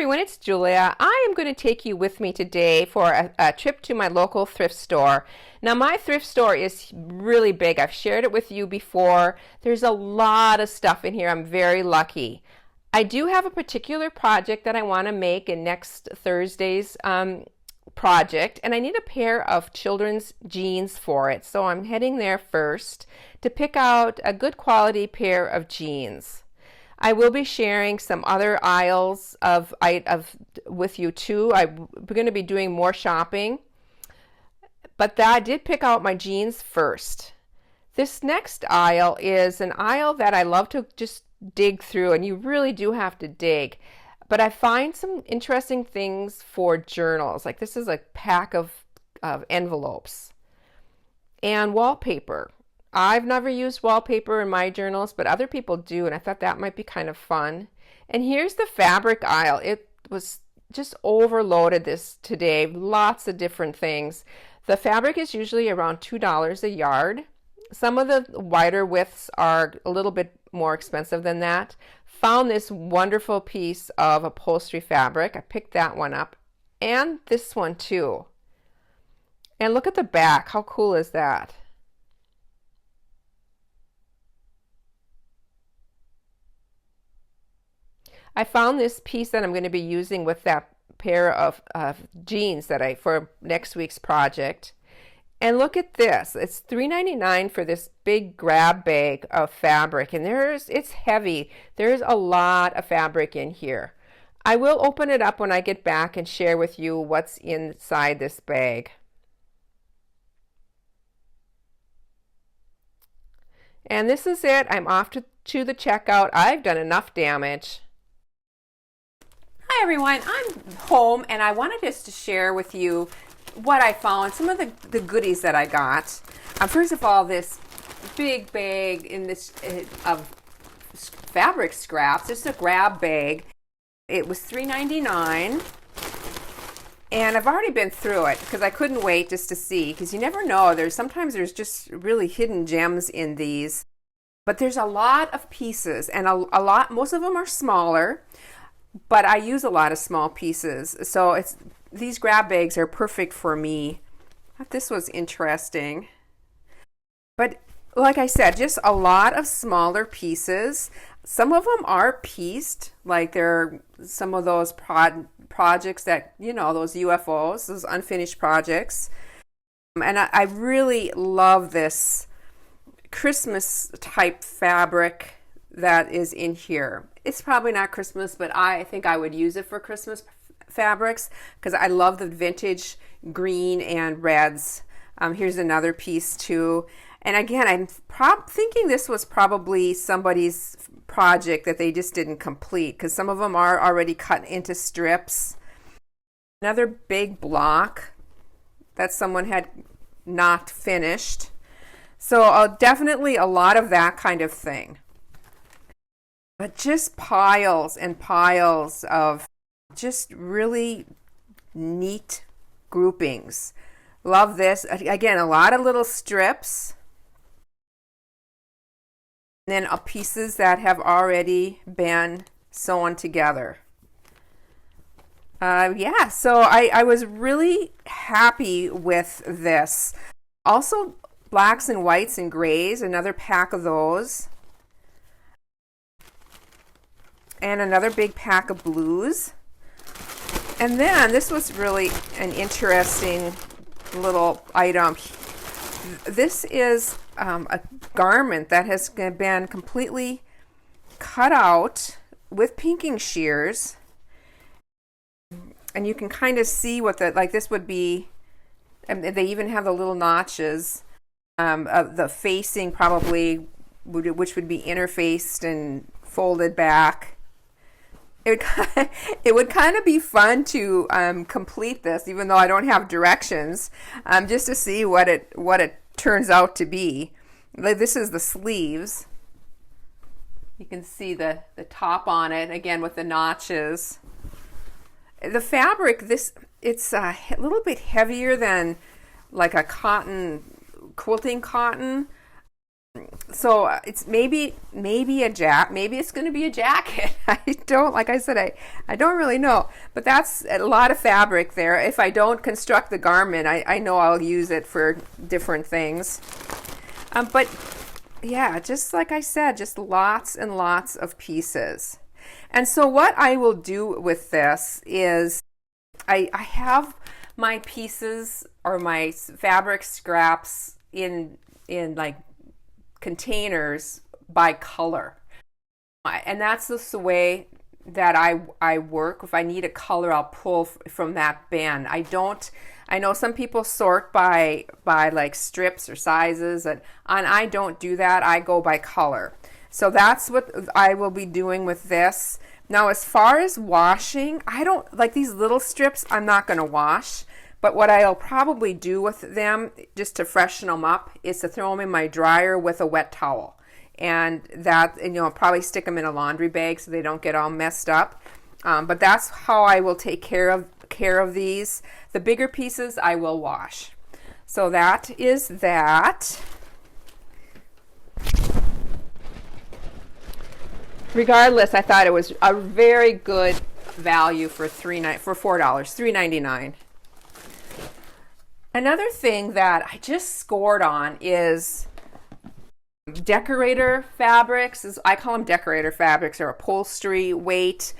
everyone, it's Julia. I am going to take you with me today for a trip to my local thrift store. Now, my thrift store is really big. I've shared it with you before. There's a lot of stuff in here. I'm very lucky. I do have a particular project that I want to make in next Thursday's project, and I need a pair of children's jeans for it. So I'm heading there first to pick out a good quality pair of jeans. I will be sharing some other aisles with you too. We're going to be doing more shopping, but I did pick out my jeans first. This next aisle is an aisle that I love to just dig through, and you really do have to dig. But I find some interesting things for journals. Like this is a pack of envelopes and wallpaper. I've never used wallpaper in my journals, but other people do, and I thought that might be kind of fun. And here's the fabric aisle. It was just overloaded this today. Lots of different things. The fabric is usually around $2 a yard. Some of the wider widths are a little bit more expensive than that. Found this wonderful piece of upholstery fabric. I picked that one up, and this one too. And look at the back. How cool is that? I found this piece that I'm going to be using with that pair of jeans that for next week's project. And look at this. It's $3.99 for this big grab bag of fabric. And it's heavy. There's a lot of fabric in here. I will open it up when I get back and share with you what's inside this bag. And this is it. I'm off to the checkout. I've done enough damage. Hi everyone, I'm home and I wanted just to share with you what I found, some of the goodies that I got. First of all, this big bag in this of fabric scraps. It's a grab bag. It was $3.99, and I've already been through it because I couldn't wait just to see, because you never know. Sometimes there's just really hidden gems in these, but there's a lot of pieces, and most of them are smaller. But I use a lot of small pieces, so these grab bags are perfect for me. I thought this was interesting. But like I said, just a lot of smaller pieces. Some of them are pieced, like they're some of those projects that, those UFOs, those unfinished projects. And I really love this Christmas type fabric that is in here. It's probably not Christmas, but I think I would use it for Christmas fabrics because I love the vintage green and reds. Here's another piece too. And again, I'm thinking this was probably somebody's project that they just didn't complete, because some of them are already cut into strips. Another big block that someone had not finished. So definitely a lot of that kind of thing. But just piles and piles of just really neat groupings. Love this. Again, a lot of little strips. And then pieces that have already been sewn together. Yeah, so I was really happy with this. Also, blacks and whites and grays, another pack of those. And another big pack of blues. And then this was really an interesting little item. This is a garment that has been completely cut out with pinking shears. And you can kind of see what this would be. And they even have the little notches of the facing, probably, which would be interfaced and folded back. It would kind of be fun to complete this, even though I don't have directions, just to see what it turns out to be. This is the sleeves. You can see the top on it, again with the notches. The fabric, it's a little bit heavier than like a quilting cotton. So it's maybe maybe it's going to be a jacket. I don't, like I said, I don't really know, but that's a lot of fabric there. If I don't construct the garment, I know I'll use it for different things. But yeah, just like I said, just lots and lots of pieces. And so what I will do with this is I have my pieces or my fabric scraps in like containers by color, and that's just the way that I work. If I need a color, I'll pull from that bin. I know some people sort by like strips or sizes, and I don't do that. I go by color. So that's what I will be doing with this. Now, as far as washing, I don't like these little strips. I'm not going to wash. But what I'll probably do with them, just to freshen them up, is to throw them in my dryer with a wet towel. And probably stick them in a laundry bag so they don't get all messed up. But that's how I will take care of these. The bigger pieces I will wash. So that is that. Regardless, I thought it was a very good value for $4, $3.99. Another thing that I just scored on is decorator fabrics. I call them decorator fabrics, or upholstery weight.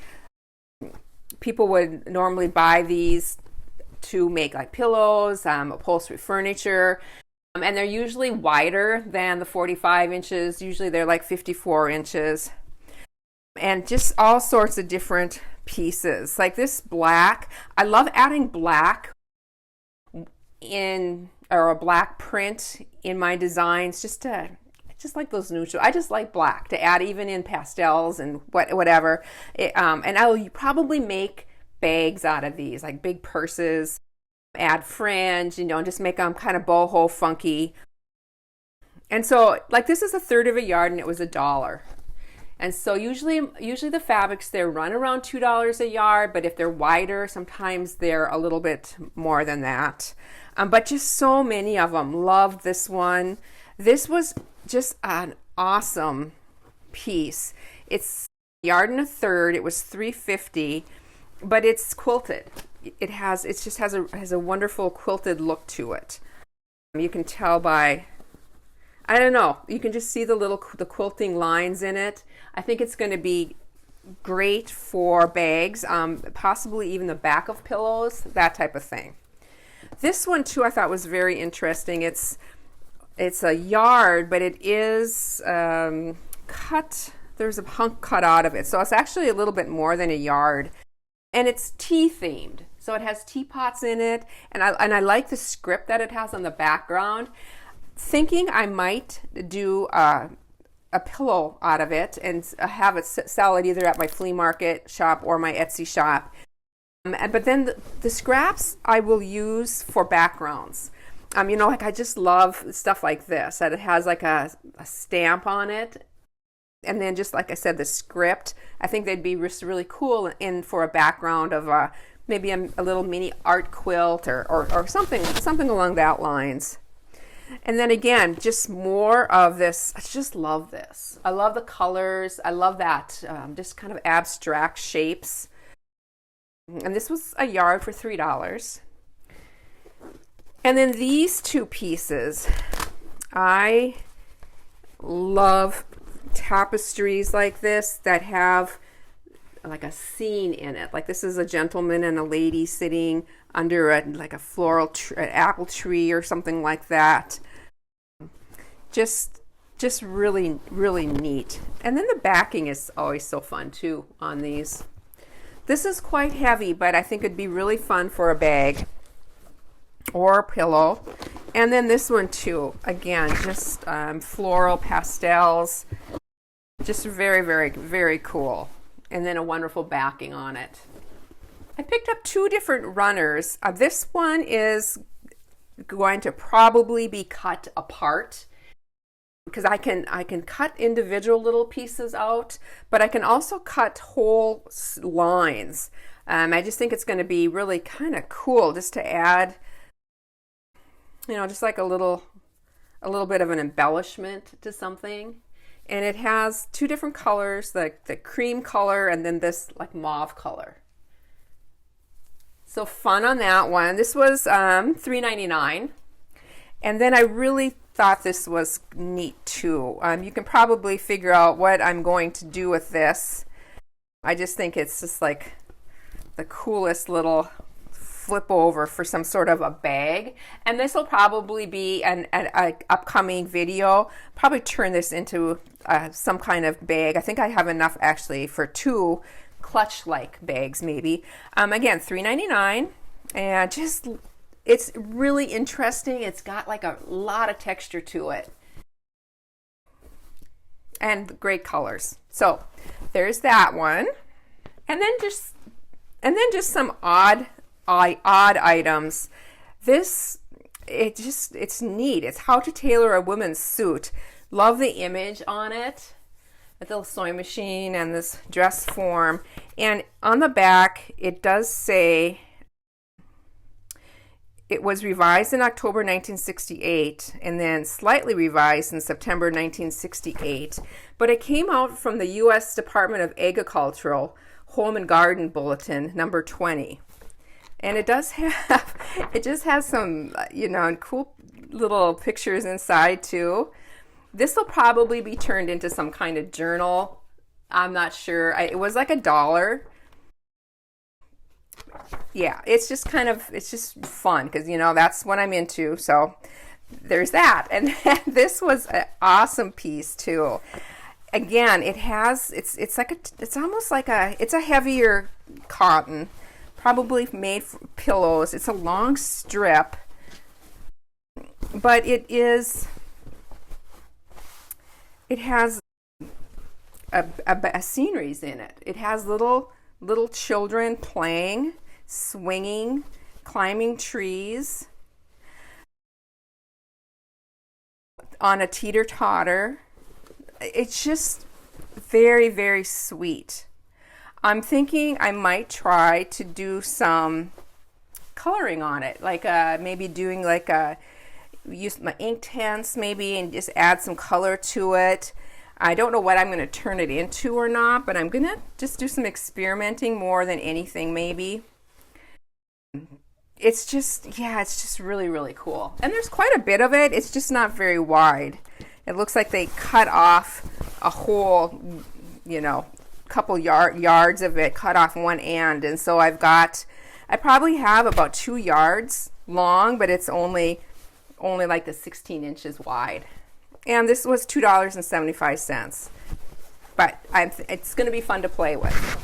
People would normally buy these to make like pillows, upholstery furniture, and they're usually wider than the 45 inches. Usually they're like 54 inches. And just all sorts of different pieces. Like this black, I love adding black or a black print in my designs, just like those neutral. I just like black to add even in pastels and whatever. And I'll probably make bags out of these, like big purses, add fringe, just make them kind of boho funky. And so like this is 1/3 of a yard and it was $1. And so usually the fabrics there run around $2 a yard, but if they're wider, sometimes they're a little bit more than that. But just so many of them. Loved this one. This was just an awesome piece. It's 1.25 yards. It was $3.50, but it's quilted. It just has a wonderful quilted look to it. You can tell by, I don't know, you can just see the quilting lines in it. I think it's going to be great for bags, possibly even the back of pillows, that type of thing. This one too I thought was very interesting. It's a yard, but it is cut. There's a hunk cut out of it, so it's actually a little bit more than a yard, and it's tea themed. So it has teapots in it, and I like the script that it has on the background. Thinking I might do a pillow out of it and have it sell it either at my flea market shop or my Etsy shop. But then the scraps I will use for backgrounds. Like I just love stuff like this, that it has like a stamp on it. And then just like I said, the script, I think they'd be really cool in for a background of maybe a little mini art quilt or something along that lines. And then again, just more of this. I just love this. I love the colors. I love that just kind of abstract shapes. And this was a yard for $3. And then these two pieces, I love tapestries like this that have like a scene in it. Like this is a gentleman and a lady sitting under like a floral an apple tree or something like that. Just really, really neat. And then the backing is always so fun too on these. This is quite heavy, but I think it'd be really fun for a bag or a pillow. And then this one too, again, just floral pastels, just very, very, very cool. And then a wonderful backing on it. I picked up 2 different runners. This one is going to probably be cut apart because I can cut individual little pieces out, but I can also cut whole lines. I just think it's going to be really kind of cool just to add, just like a little a little bit of an embellishment to something. And it has two different colors, the cream color and then this like mauve color. So fun on that one. This was $3.99. And then I really thought this was neat too. You can probably figure out what I'm going to do with this. I just think it's just like the coolest little flip over for some sort of a bag. And this will probably be an upcoming video. Probably turn this into some kind of bag. I think I have enough actually for two clutch-like bags maybe. Again, $3.99, and just it's really interesting. It's got like a lot of texture to it and great colors. So there's that one, and then just some odd items. This it's neat. It's how to tailor a woman's suit. Love the image on it. A little sewing machine and this dress form. And on the back, it does say it was revised in October 1968 and then slightly revised in September 1968. But it came out from the U.S. Department of Agricultural Home and Garden Bulletin number 20. And it just has some, cool little pictures inside too. This will probably be turned into some kind of journal. I'm not sure. It was like $1. Yeah, it's just fun because, that's what I'm into. So there's that. And this was an awesome piece too. Again, it's almost like it's a heavier cotton, probably made for pillows. It's a long strip, but it has a sceneries in it. It has little children playing, swinging, climbing trees on a teeter-totter. It's just very, very sweet. I'm thinking I might try to do some coloring on it, like maybe doing use my ink tints maybe and just add some color to it. I don't know what I'm going to turn it into or not, but I'm going to just do some experimenting more than anything maybe. It's just really, really cool. And there's quite a bit of it. It's just not very wide. It looks like they cut off a whole, couple yards of it, cut off one end. And so I probably have about 2 yards long, but it's only like the 16 inches wide. And this was $2.75. But it's going to be fun to play with.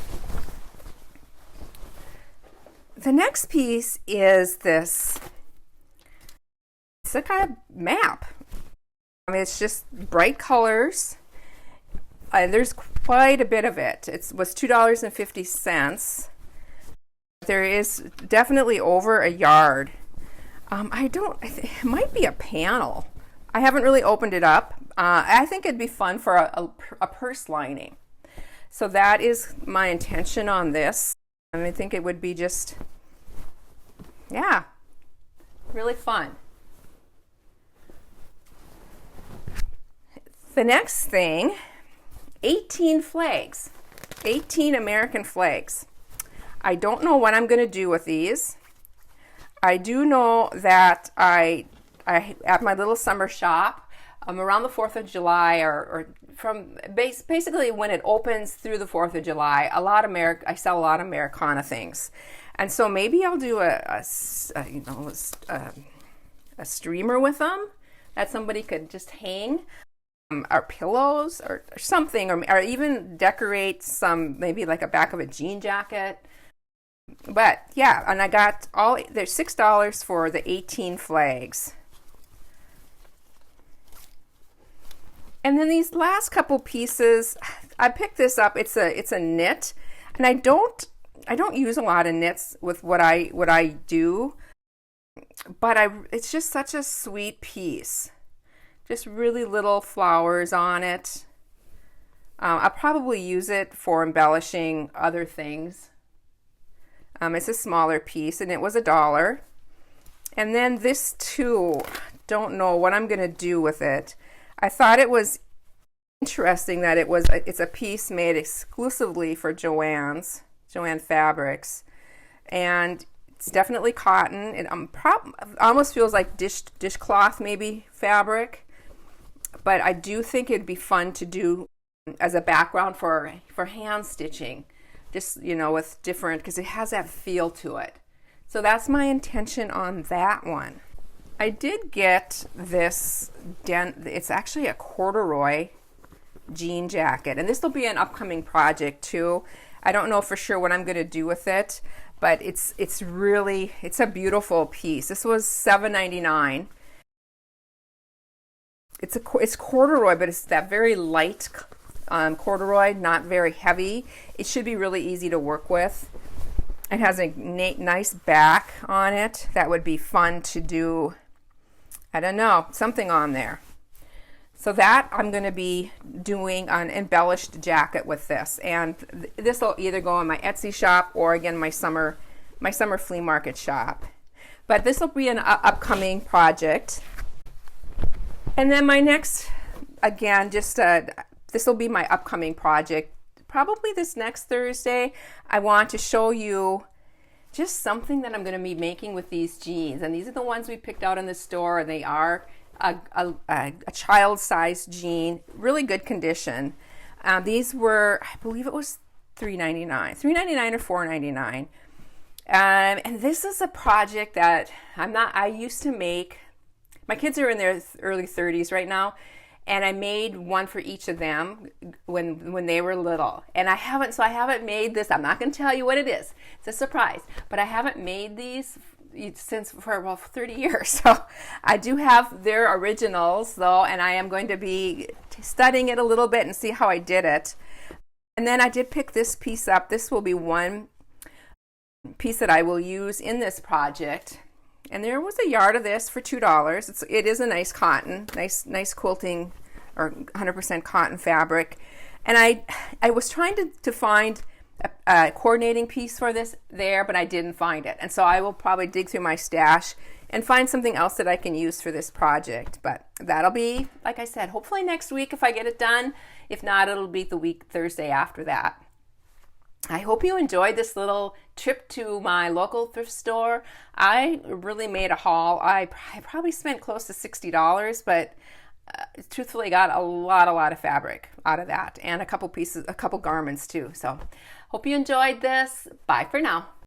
The next piece is this. It's a kind of map. It's just bright colors. There's quite a bit of it. It was $2.50. There is definitely over a yard. It might be a panel. I haven't really opened it up. I think it'd be fun for a purse lining. So that is my intention on this. And I think it would be just, really fun. The next thing, 18 flags, 18 American flags. I don't know what I'm going to do with these. I do know that I at my little summer shop around the 4th of July or from basically when it opens through the 4th of July, I sell a lot of Americana things. And so maybe I'll do a streamer with them that somebody could just hang or pillows or something, or even decorate some, maybe like a back of a jean jacket. But yeah, and I got there's $6 for the 18 flags. And then these last couple pieces, I picked this up. It's a knit, and I don't use a lot of knits with what I do, but it's just such a sweet piece. Just really little flowers on it. I'll probably use it for embellishing other things. It's a smaller piece, and it was $1. And then this too, don't know what I'm going to do with it. I thought it was interesting that it's a piece made exclusively for Joann Fabrics, and it's definitely cotton. It almost feels like dishcloth maybe fabric, but I do think it'd be fun to do as a background for hand stitching, just with different, because it has that feel to it. So that's my intention on that one. I did get this it's actually a corduroy jean jacket, and this will be an upcoming project too. I don't know for sure what I'm going to do with it, but it's a beautiful piece. This was $7.99. It's corduroy, but it's that very light corduroy, not very heavy. It should be really easy to work with. It has a nice back on it. That would be fun to do, I don't know, something on there. So that I'm going to be doing an embellished jacket with this, and this will either go in my Etsy shop or again my summer flea market shop. But this will be an upcoming project. And then my next, again, this will be my upcoming project. Probably this next Thursday, I want to show you just something that I'm going to be making with these jeans. And these are the ones we picked out in the store, and they are a child-sized jean, really good condition. These were, I believe it was $3.99 or $4.99. And this is a project that I used to make. My kids are in their early 30s right now, and I made one for each of them when they were little. And I haven't made this. I'm not going to tell you what it is. It's a surprise. But I haven't made these for 30 years. So I do have their originals though, and I am going to be studying it a little bit and see how I did it. And then I did pick this piece up. This will be one piece that I will use in this project. And there was a yard of this for $2. It is a nice cotton, nice quilting or 100% cotton fabric. And I was trying to find a coordinating piece for this there, but I didn't find it. And so I will probably dig through my stash and find something else that I can use for this project. But that'll be, like I said, hopefully next week if I get it done. If not, it'll be the week Thursday after that. I hope you enjoyed this little trip to my local thrift store. I really made a haul. I probably spent close to $60, but truthfully got a lot of fabric out of that, and a couple garments too. So hope you enjoyed this. Bye for now.